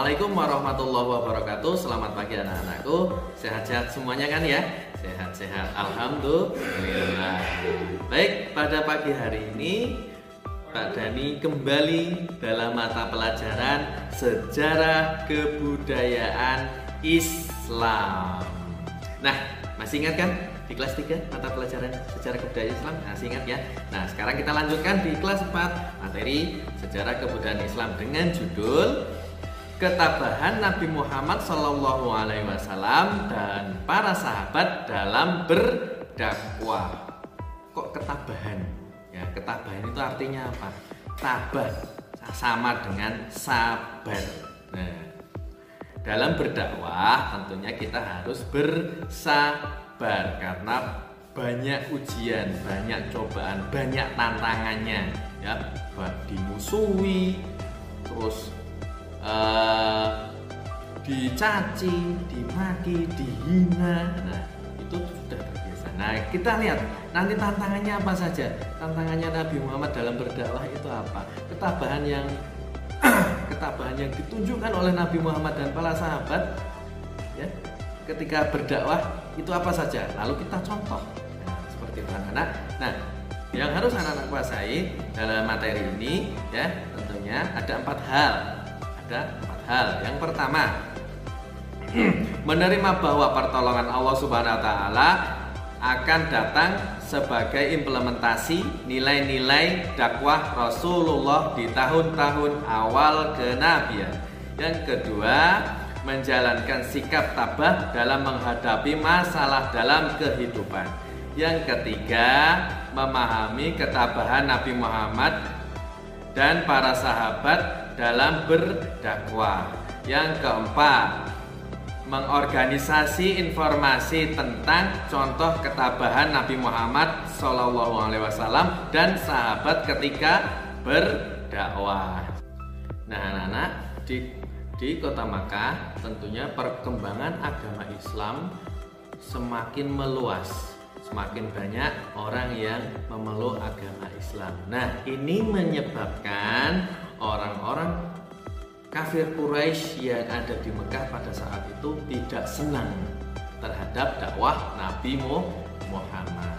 Assalamualaikum warahmatullahi wabarakatuh. Selamat pagi anak-anakku. Sehat-sehat semuanya kan ya? Sehat-sehat, alhamdulillah. Baik, pada pagi hari ini Pak Dani kembali dalam mata pelajaran Sejarah Kebudayaan Islam. Nah, masih ingat kan di kelas 3 mata pelajaran Sejarah Kebudayaan Islam? Masih ingat ya? Nah, sekarang kita lanjutkan di kelas 4 materi Sejarah Kebudayaan Islam dengan judul Ketabahan Nabi Muhammad SAW dan para sahabat dalam berdakwah. Kok ketabahan? Ya, ketabahan itu artinya apa? Tabah sama dengan sabar. Nah, dalam berdakwah tentunya kita harus bersabar karena banyak ujian, banyak cobaan, banyak tantangannya. Ya, dimusuhi, terus dicaci, dimaki, dihina. Nah, itu sudah terbiasa. Nah, kita lihat nanti tantangannya apa saja. Tantangannya Nabi Muhammad dalam berdakwah itu apa? Ketabahan yang ditunjukkan oleh Nabi Muhammad dan para sahabat ya, ketika berdakwah itu apa saja? Lalu kita contoh. Nah, seperti itu anak-anak. Nah, yang harus anak-anak kuasai dalam materi ini ya, tentunya ada 4 hal. Yang pertama, menerima bahwa pertolongan Allah Subhanahu wa taala akan datang sebagai implementasi nilai-nilai dakwah Rasulullah di tahun-tahun awal kenabian. Yang kedua, menjalankan sikap tabah dalam menghadapi masalah dalam kehidupan. Yang ketiga, memahami ketabahan Nabi Muhammad dan para sahabat dalam berdakwah. Yang keempat, mengorganisasi informasi tentang contoh ketabahan Nabi Muhammad SAW dan sahabat ketika berdakwah. Nah, anak-anak, di Kota Makkah tentunya perkembangan agama Islam semakin meluas. Semakin banyak orang yang memeluk agama Islam. Nah, ini menyebabkan orang-orang kafir Quraisy yang ada di Mekah pada saat itu tidak senang terhadap dakwah Nabi Muhammad.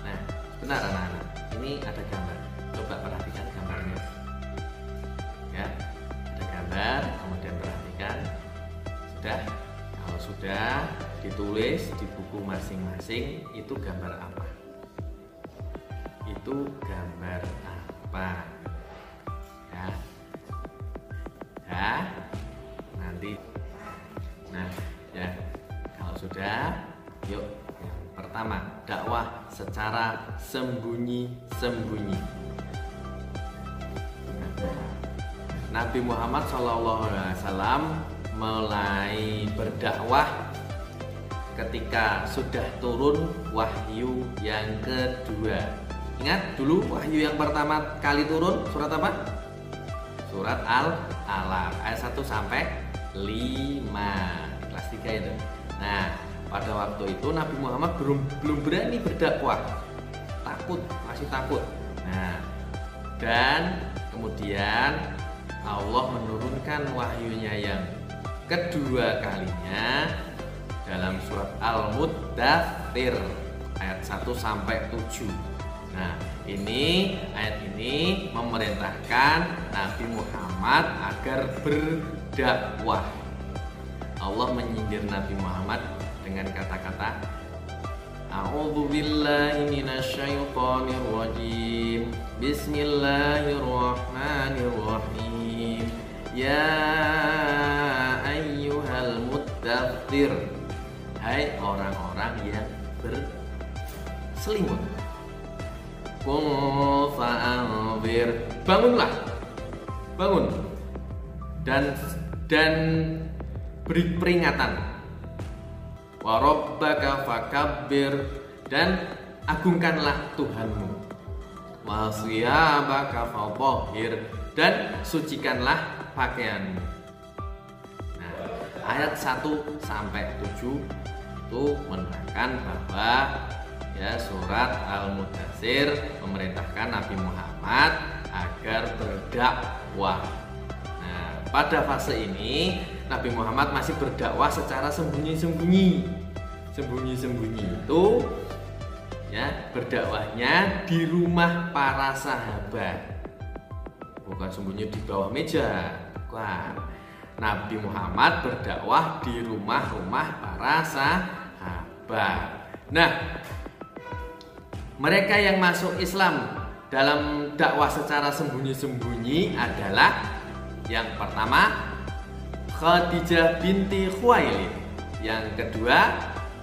Nah, benar anak-anak, ini ada gambar. Coba perhatikan gambarnya. Ya, ada gambar, kemudian perhatikan. Sudah? Kalau sudah, ditulis di buku masing-masing itu gambar apa? Itu gambar apa? Ya, nanti. Nah, ya, kalau sudah, yuk. Yang pertama, dakwah secara sembunyi-sembunyi. Nabi Muhammad SAW mulai berdakwah ketika sudah turun wahyu yang kedua. Ingat dulu wahyu yang pertama kali turun surat apa? Surat Al-Alaq ayat 1 sampai 5 kelas 3 itu. Nah, pada waktu itu Nabi Muhammad belum berani berdakwah. Masih takut. Nah, dan kemudian Allah menurunkan wahyunya yang kedua kalinya dalam surat Al-Muddathir ayat 1 sampai 7. Nah, ayat ini memerintahkan Nabi Muhammad agar berdakwah. Allah menyindir Nabi Muhammad dengan kata-kata A'udzu billahi minasyaitonir rajim. Bismillahirrahmanirrahim. Ya ayyuhal muddathir. Hai orang-orang yang berselimut. Qum fa'anzir. Bangunlah. Bangun. Dan beri peringatan. Wa rabbaka fakabbir, dan agungkanlah Tuhanmu. Wa thiyabaka fatahhir, dan sucikanlah pakaianmu. Nah, ayat 1 sampai 7 itu menerangkan bahwa ya, surat Al-Muddathir memerintahkan Nabi Muhammad agar berdakwah. Nah, pada fase ini Nabi Muhammad masih berdakwah secara sembunyi-sembunyi. Sembunyi-sembunyi itu ya, berdakwahnya di rumah para sahabat. Bukan sembunyi di bawah meja. Bukan. Nabi Muhammad berdakwah di rumah-rumah para sahabat. Nah, mereka yang masuk Islam dalam dakwah secara sembunyi-sembunyi adalah yang pertama Khadijah binti Khuwailid, yang kedua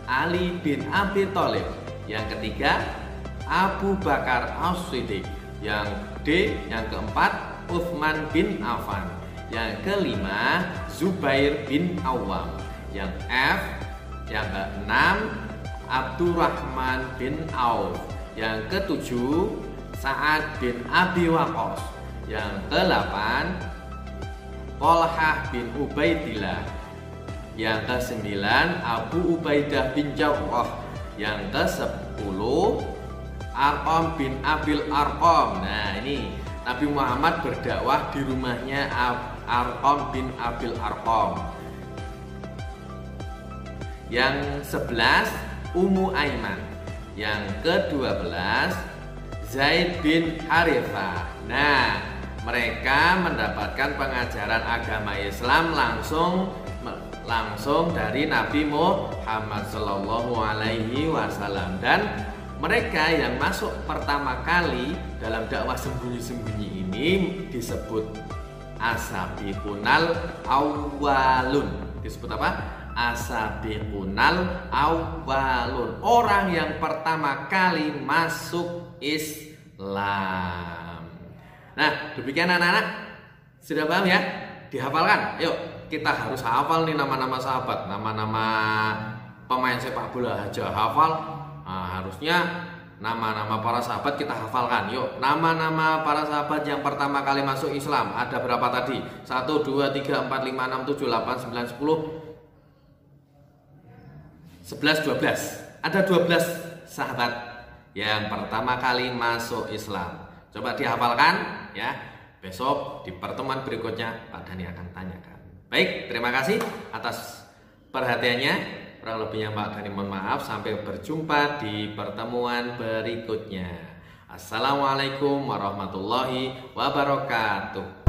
Ali bin Abi Thalib, yang ketiga Abu Bakar As-Siddiq, yang keempat Utsman bin Affan, yang kelima Zubair bin Awam, yang keenam Abdurrahman bin Auf, yang ketujuh Sa'ad bin Abi Waqqas, yang kedelapan Thalhah bin Ubaidillah, yang kesembilan Abu Ubaidah bin Jarrah, yang ke-10 Arqam bin Abil Arqam. Nah, ini Nabi Muhammad berdakwah di rumahnya Arqam bin Abil Arqam. Yang 11 Ummu Aiman, yang ke-12 Zaid bin Harithah. Nah, mereka mendapatkan pengajaran agama Islam langsung dari Nabi Muhammad Shallallahu Alaihi Wasallam, dan mereka yang masuk pertama kali dalam dakwah sembunyi-sembunyi ini disebut As-Sabiqunal Awwalun. Disebut apa? As-Sabiqunal Awwalun, orang yang pertama kali masuk Islam. Nah, demikian anak-anak, sudah paham ya? Dihafalkan. Yuk, kita harus hafal nih nama-nama sahabat, nama-nama pemain sepak bola aja hafal. Nah, harusnya nama-nama para sahabat kita hafalkan. Yuk, nama-nama para sahabat yang pertama kali masuk Islam ada berapa tadi? 1, 2, 3, 4, 5, 6, 7, 8, 9, 10, 11, 12. Ada 12 sahabat yang pertama kali masuk Islam. Coba dihafalkan ya. Besok di pertemuan berikutnya Pak Dani akan tanyakan. Baik, terima kasih atas perhatiannya. Kurang lebihnya Pak Dani mohon maaf. Sampai berjumpa di pertemuan berikutnya. Assalamualaikum warahmatullahi wabarakatuh.